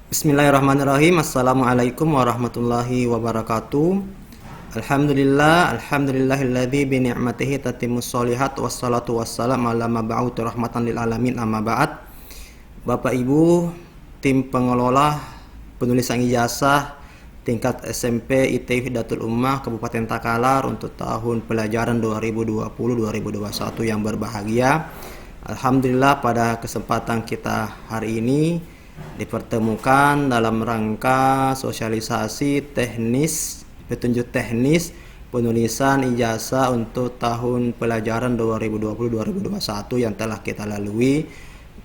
Bismillahirrahmanirrahim. Assalamualaikum warahmatullahi wabarakatuh. Alhamdulillahilladzi bi ni'matihi tatimmus sholihat wassalatu wassalamu ala mab'uts rahmatan lil alamin amma ba'd. Bapak Ibu, tim pengelola penulisan ijazah tingkat SMP IT Hidayatul Ummah Kabupaten Takalar untuk tahun pelajaran 2020-2021 yang berbahagia. Alhamdulillah pada kesempatan kita hari ini dipertemukan dalam rangka sosialisasi petunjuk teknis penulisan ijazah untuk tahun pelajaran 2020-2021 yang telah kita lalui.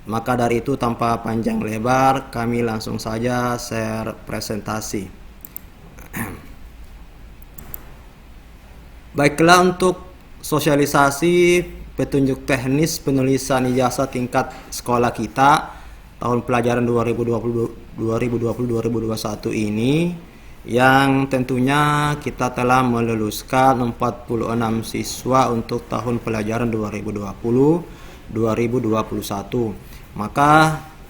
Maka dari itu tanpa panjang lebar kami langsung saja share presentasi. Baiklah, untuk sosialisasi petunjuk teknis penulisan ijazah tingkat sekolah kita tahun pelajaran 2020-2021 ini, yang tentunya kita telah meluluskan 46 siswa untuk tahun pelajaran 2020-2021. Maka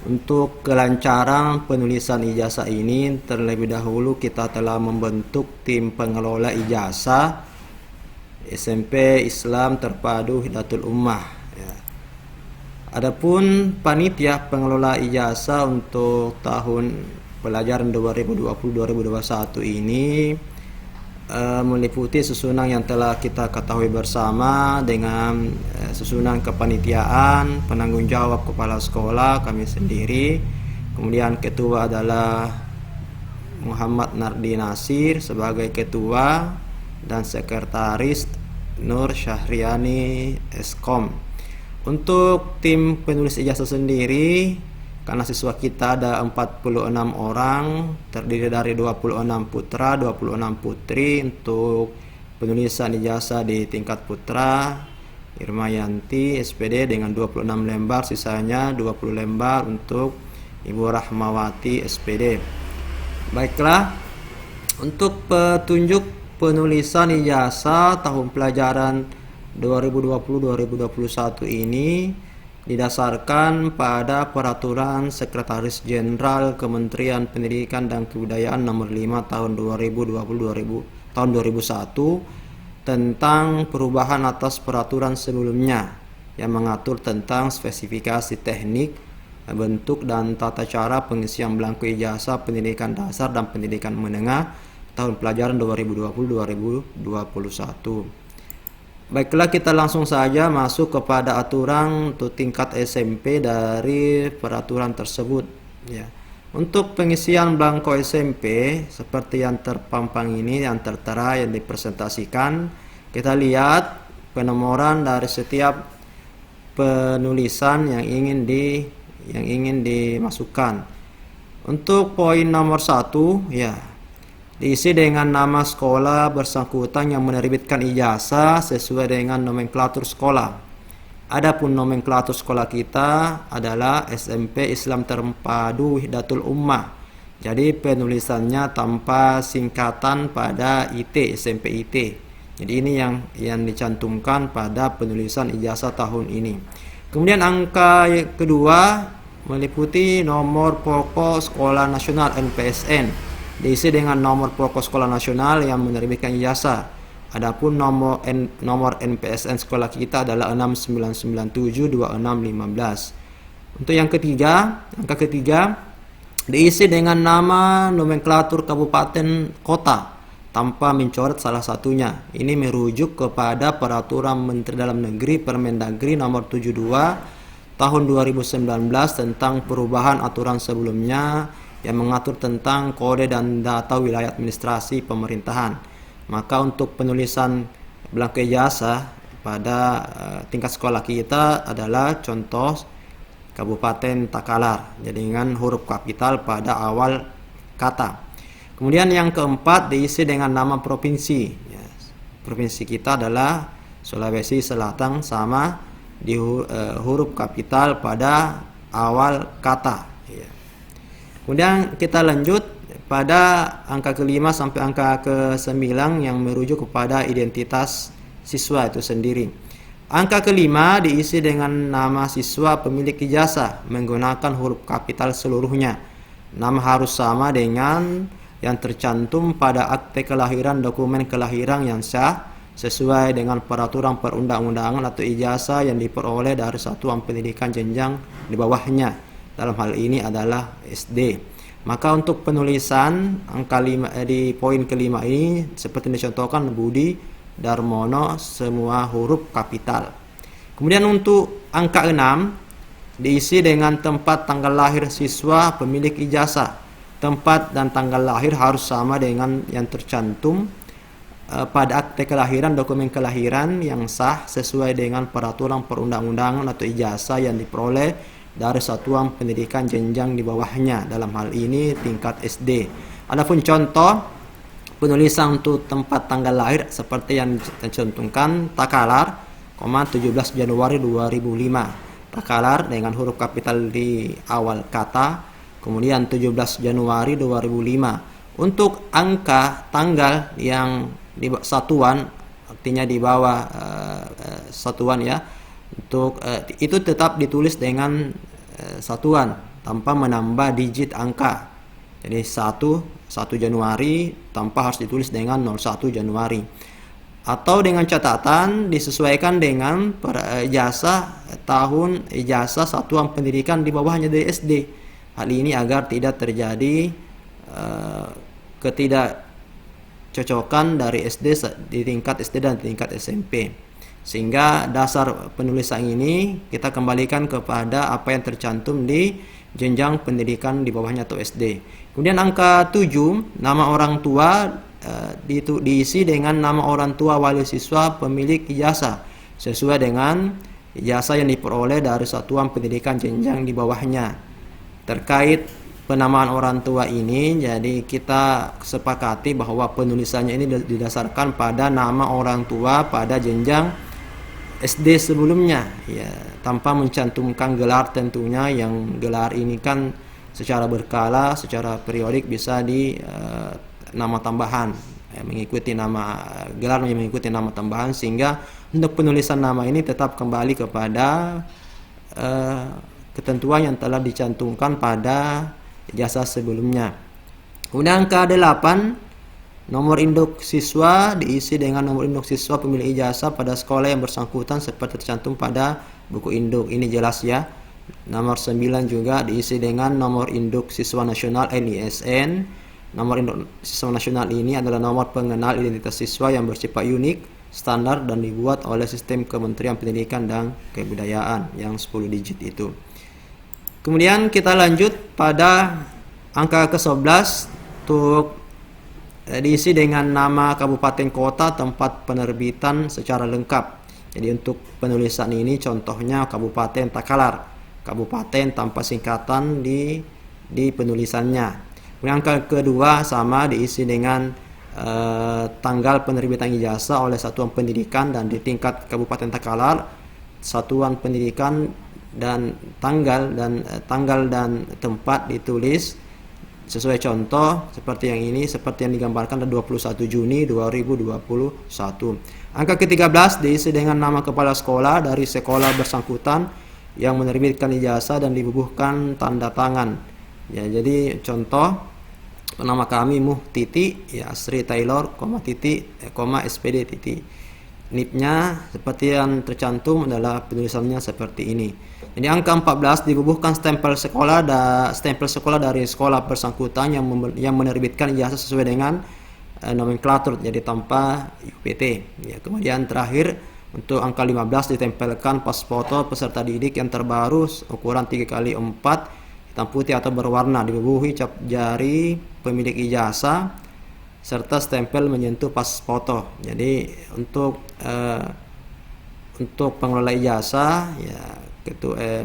untuk kelancaran penulisan ijazah ini, terlebih dahulu kita telah membentuk tim pengelola ijazah SMP Islam Terpadu Hidayatul Ummah. Adapun panitia pengelola ijazah untuk tahun pelajaran 2020-2021 ini meliputi susunan yang telah kita ketahui bersama dengan susunan kepanitiaan, penanggung jawab kepala sekolah kami sendiri, kemudian ketua adalah Muhammad Nardi Nasir sebagai ketua dan sekretaris Nur Syahriani Eskom. Untuk tim penulis ijazah sendiri, karena siswa kita ada 46 orang, terdiri dari 26 putra, 26 putri. Untuk penulisan ijazah di tingkat putra, Irmayanti SPD dengan 26 lembar, sisanya 20 lembar untuk Ibu Rahmawati SPD. Baiklah, untuk petunjuk penulisan ijazah tahun pelajaran 2020-2021 ini didasarkan pada Peraturan Sekretaris Jenderal Kementerian Pendidikan dan Kebudayaan Nomor 5 Tahun 2020 tahun 2001 tentang perubahan atas peraturan sebelumnya yang mengatur tentang spesifikasi teknik, bentuk dan tata cara pengisian belangko ijazah pendidikan dasar dan pendidikan menengah tahun pelajaran 2020-2021. Baiklah, kita langsung saja masuk kepada aturan untuk tingkat SMP dari peraturan tersebut. Ya. Untuk pengisian belangko SMP seperti yang terpampang ini, yang tertera yang dipresentasikan, kita lihat penomoran dari setiap penulisan yang ingin dimasukkan. Untuk poin nomor 1, ya, diisi dengan nama sekolah bersangkutan yang menerbitkan ijazah sesuai dengan nomenklatur sekolah. Adapun nomenklatur sekolah kita adalah SMP Islam Terpadu Hidayatul Ummah. Jadi penulisannya tanpa singkatan pada IT, SMP IT. Jadi ini yang dicantumkan pada penulisan ijazah tahun ini. Kemudian angka kedua meliputi nomor pokok sekolah nasional NPSN. Diisi dengan nomor pokok sekolah nasional yang menerbitkan ijazah. Adapun nomor NPSN sekolah kita adalah 69972615. Untuk yang ketiga, angka ketiga diisi dengan nama nomenklatur kabupaten kota tanpa mencoret salah satunya. Ini merujuk kepada Peraturan Menteri Dalam Negeri Permendagri nomor 72 tahun 2019 tentang perubahan aturan sebelumnya yang mengatur tentang kode dan data wilayah administrasi pemerintahan. Maka untuk penulisan belangko ijazah pada tingkat sekolah kita adalah contoh Kabupaten Takalar, jadi dengan huruf kapital pada awal kata. Kemudian yang keempat diisi dengan nama provinsi. Provinsi kita adalah Sulawesi Selatan sama di huruf kapital pada awal kata. Kemudian kita lanjut pada angka kelima sampai angka ke-9 yang merujuk kepada identitas siswa itu sendiri. Angka kelima diisi dengan nama siswa pemilik ijazah menggunakan huruf kapital seluruhnya. Nama harus sama dengan yang tercantum pada akte kelahiran, dokumen kelahiran yang sah sesuai dengan peraturan perundang-undangan atau ijazah yang diperoleh dari satuan pendidikan jenjang di bawahnya. Dalam hal ini adalah SD. Maka untuk penulisan angka 5 di poin kelima ini seperti dicontohkan Budi Darmono, semua huruf kapital. Kemudian untuk angka 6 diisi dengan tempat tanggal lahir siswa pemilik ijazah. Tempat dan tanggal lahir harus sama dengan yang tercantum pada akte kelahiran, dokumen kelahiran yang sah sesuai dengan peraturan perundang-undangan atau ijazah yang diperoleh dari satuan pendidikan jenjang di bawahnya, dalam hal ini tingkat SD. Adapun contoh penulisan untuk tempat tanggal lahir seperti yang dicantumkan Takalar, 17 Januari 2005. Takalar dengan huruf kapital di awal kata, kemudian 17 Januari 2005. Untuk angka tanggal yang di satuan, artinya di bawah satuan ya, untuk itu tetap ditulis dengan satuan tanpa menambah digit angka. Jadi 1 Januari tanpa harus ditulis dengan 01 Januari. Atau dengan catatan disesuaikan dengan ijazah tahun ijazah satuan pendidikan di bawahnya dari SD. Hal ini agar tidak terjadi ketidakcocokan dari SD di tingkat SD dan tingkat SMP. Sehingga dasar penulisan ini kita kembalikan kepada apa yang tercantum di jenjang pendidikan di bawahnya atau SD. Kemudian angka 7, nama orang tua diisi dengan nama orang tua wali siswa pemilik ijazah sesuai dengan ijazah yang diperoleh dari satuan pendidikan jenjang di bawahnya. Terkait penamaan orang tua ini, jadi kita sepakati bahwa penulisannya ini didasarkan pada nama orang tua pada jenjang SD sebelumnya, ya, tanpa mencantumkan gelar tentunya, yang gelar ini kan secara berkala, secara periodik bisa di nama tambahan, mengikuti nama gelar mengikuti nama tambahan, sehingga untuk penulisan nama ini tetap kembali kepada ketentuan yang telah dicantumkan pada ijazah sebelumnya. Kemudian angka 8, nomor induk siswa diisi dengan nomor induk siswa pemilik ijazah pada sekolah yang bersangkutan seperti tercantum pada buku induk. Ini jelas ya. Nomor 9 juga diisi dengan nomor induk siswa nasional NISN. Nomor induk siswa nasional ini adalah nomor pengenal identitas siswa yang bersifat unik, standar, dan dibuat oleh sistem Kementerian Pendidikan dan Kebudayaan yang 10 digit itu. Kemudian kita lanjut pada angka ke-11 untuk diisi dengan nama kabupaten kota tempat penerbitan secara lengkap. Jadi untuk penulisan ini contohnya Kabupaten Takalar, kabupaten tanpa singkatan di penulisannya. Kemudian angka kedua sama diisi dengan tanggal penerbitan ijazah oleh satuan pendidikan, dan di tingkat Kabupaten Takalar satuan pendidikan dan tanggal dan tempat ditulis sesuai contoh seperti yang ini, seperti yang digambarkan 21 Juni 2021. Angka ke-13 diisi dengan nama kepala sekolah dari sekolah bersangkutan yang menerbitkan ijazah dan dibubuhkan tanda tangan. Ya, jadi contoh nama kami Titi, ya, Sri Taylor, Titi, SPD Titi. NIP-nya seperti yang tercantum adalah penulisannya seperti ini. Jadi angka 14 dibubuhkan stempel sekolah dari sekolah bersangkutan yang menerbitkan ijazah sesuai dengan nomenklatur, jadi tanpa UPT. Ya, kemudian terakhir untuk angka 15 ditempelkan pas foto peserta didik yang terbaru ukuran 3x4 hitam putih atau berwarna, dibubuhi cap jari pemilik ijazah serta stempel menyentuh pas foto. Jadi untuk pengelola ijazah, ya,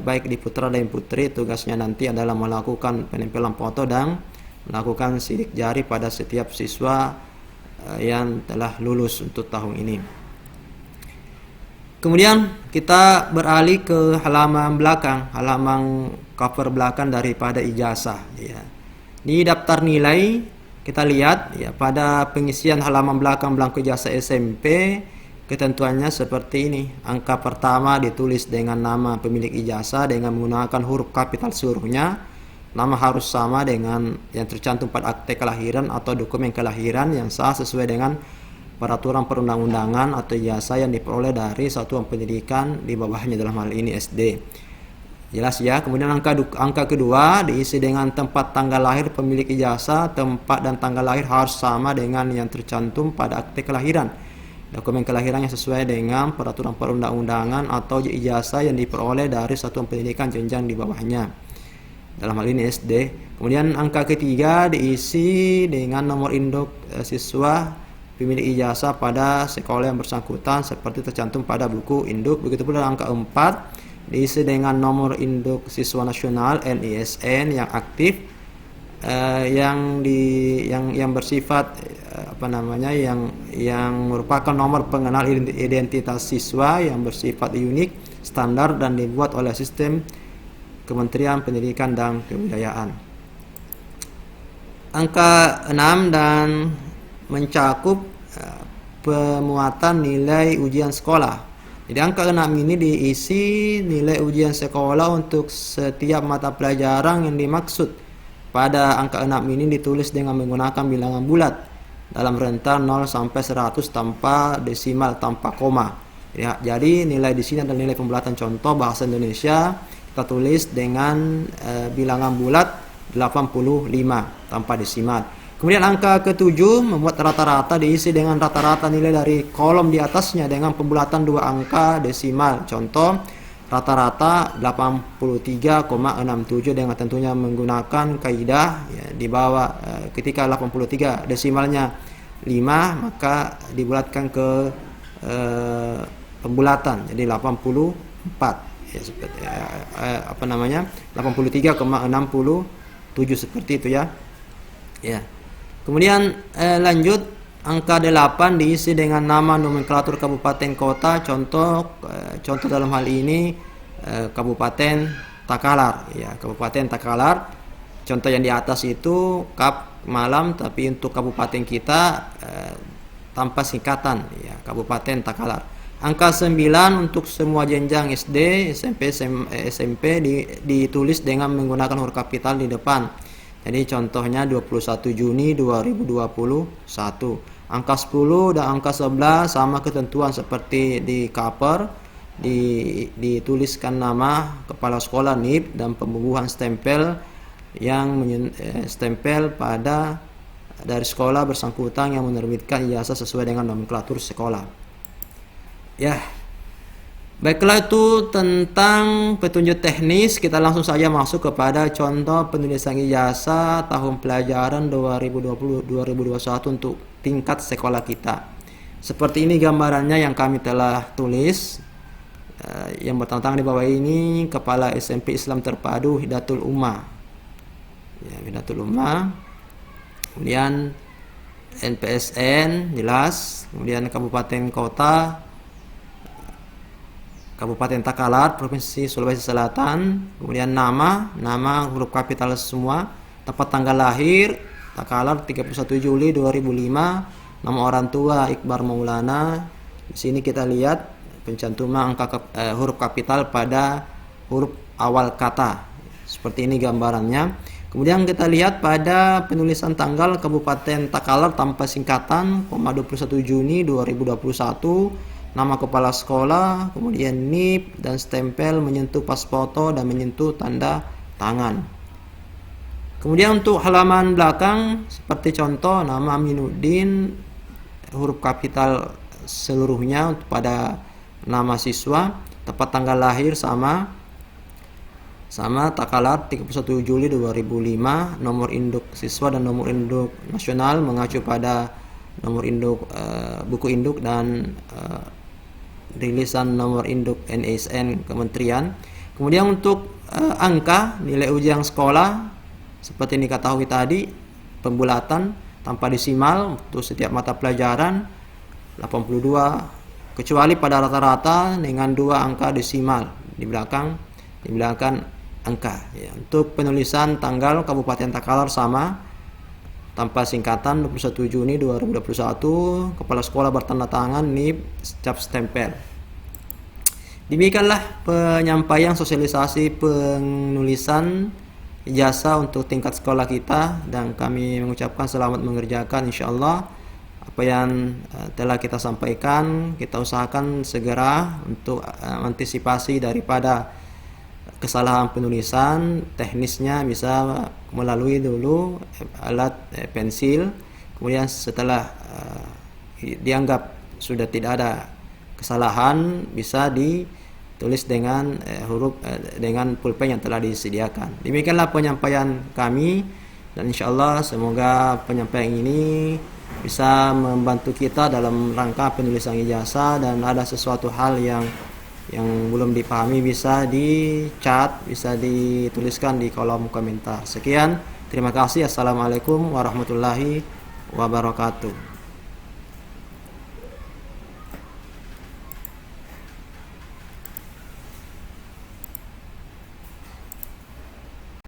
baik di putra dan putri, tugasnya nanti adalah melakukan penempelan foto dan melakukan sidik jari pada setiap siswa yang telah lulus untuk tahun ini. Kemudian kita beralih ke halaman belakang, halaman cover belakang daripada ijazah, ya. Di daftar nilai kita lihat, ya, pada pengisian halaman belakang belangko ijazah SMP ketentuannya seperti ini. Angka pertama ditulis dengan nama pemilik ijazah dengan menggunakan huruf kapital seluruhnya. Nama harus sama dengan yang tercantum pada akte kelahiran atau dokumen kelahiran yang sah sesuai dengan peraturan perundang-undangan atau ijazah yang diperoleh dari satuan pendidikan di bawahnya, dalam hal ini SD. Jelas ya. Kemudian angka kedua diisi dengan tempat tanggal lahir pemilik ijazah. Tempat dan tanggal lahir harus sama dengan yang tercantum pada akte kelahiran, dokumen kelahiran yang sesuai dengan peraturan perundang-undangan atau ijazah yang diperoleh dari satuan pendidikan jenjang di bawahnya, dalam hal ini SD. Kemudian angka ketiga diisi dengan nomor induk siswa pemilik ijazah pada sekolah yang bersangkutan seperti tercantum pada buku induk. Begitu pula angka 4 diisi dengan nomor induk siswa nasional NISN yang aktif, yang bersifat yang merupakan nomor pengenal identitas siswa yang bersifat unik, standar dan dibuat oleh sistem Kementerian Pendidikan dan Kebudayaan. Angka 6 dan mencakup pemuatan nilai ujian sekolah. Jadi angka 6 ini diisi nilai ujian sekolah untuk setiap mata pelajaran yang dimaksud. Pada angka 6 ini ditulis dengan menggunakan bilangan bulat dalam rentang 0 sampai 100 tanpa desimal, tanpa koma. Jadi nilai di sini adalah nilai pembulatan contoh bahasa Indonesia. Kita tulis dengan bilangan bulat 85 tanpa desimal. Kemudian angka ke-7 membuat rata-rata diisi dengan rata-rata nilai dari kolom di atasnya dengan pembulatan 2 angka desimal. Contoh rata-rata 83,67 dengan tentunya menggunakan kaidah ya, di bawah ketika 83 desimalnya 5 maka dibulatkan ke pembulatan jadi 84 ya, seperti 83,67 seperti itu ya. Ya. Kemudian lanjut angka 8 diisi dengan nama nomenklatur kabupaten kota. Contoh dalam hal ini Kabupaten Takalar ya, Kabupaten Takalar. Contoh yang di atas itu Kap Malam, tapi untuk kabupaten kita tanpa singkatan ya, Kabupaten Takalar. Angka 9 untuk semua jenjang SD, SMP ditulis dengan menggunakan huruf kapital di depan. Jadi contohnya 21 Juni 2021. Angka 10 dan angka 11 sama ketentuan seperti di cover, dituliskan nama kepala sekolah, NIP, dan pembubuhan stempel yang stempel pada dari sekolah bersangkutan yang menerbitkan ijazah sesuai dengan nomenklatur sekolah. Ya. Baiklah, itu tentang petunjuk teknis. Kita langsung saja masuk kepada contoh penulisan ijazah tahun pelajaran 2020-2021 untuk tingkat sekolah kita. Seperti ini gambarannya yang kami telah tulis. Yang bertanda di bawah ini Kepala SMP Islam Terpadu Hidayatul Ummah. Ya, Hidayatul Ummah. Kemudian NPSN jelas, kemudian kabupaten kota Kabupaten Takalar, Provinsi Sulawesi Selatan. Kemudian nama huruf kapital semua. Tempat tanggal lahir Takalar 31 Juli 2005. Nama orang tua Iqbar Maulana. Di sini kita lihat pencantuman huruf kapital pada huruf awal kata. Seperti ini gambarannya. Kemudian kita lihat pada penulisan tanggal Kabupaten Takalar tanpa singkatan, 21 Juni 2021. Nama kepala sekolah, kemudian NIP dan stempel menyentuh pas foto dan menyentuh tanda tangan. Kemudian untuk halaman belakang seperti contoh nama Aminuddin, huruf kapital seluruhnya pada nama siswa, tepat tanggal lahir sama Takalar 31 Juli 2005, nomor induk siswa dan nomor induk nasional mengacu pada nomor induk buku induk dan rilisan nomor induk NISN Kementerian. Kemudian untuk angka nilai ujian sekolah seperti yang diketahui tadi, pembulatan tanpa desimal untuk setiap mata pelajaran 82 kecuali pada rata-rata dengan 2 angka desimal di belakang angka ya. Untuk penulisan tanggal Kabupaten Takalar sama tanpa singkatan 21 Juni 2021, kepala sekolah bertanda tangan NIP cap stempel. Demikianlah penyampaian sosialisasi penulisan ijazah untuk tingkat sekolah kita, dan kami mengucapkan selamat mengerjakan insyaallah. Apa yang telah kita sampaikan, kita usahakan segera untuk antisipasi daripada kesalahan penulisan. Teknisnya bisa melalui dulu alat pensil, kemudian setelah dianggap sudah tidak ada kesalahan, bisa ditulis dengan huruf dengan pulpen yang telah disediakan. Demikianlah penyampaian kami, dan insyaallah semoga penyampaian ini bisa membantu kita dalam rangka penulisan ijazah, dan ada sesuatu hal yang belum dipahami bisa di-chat, bisa dituliskan di kolom komentar. Sekian, terima kasih. Assalamualaikum warahmatullahi wabarakatuh.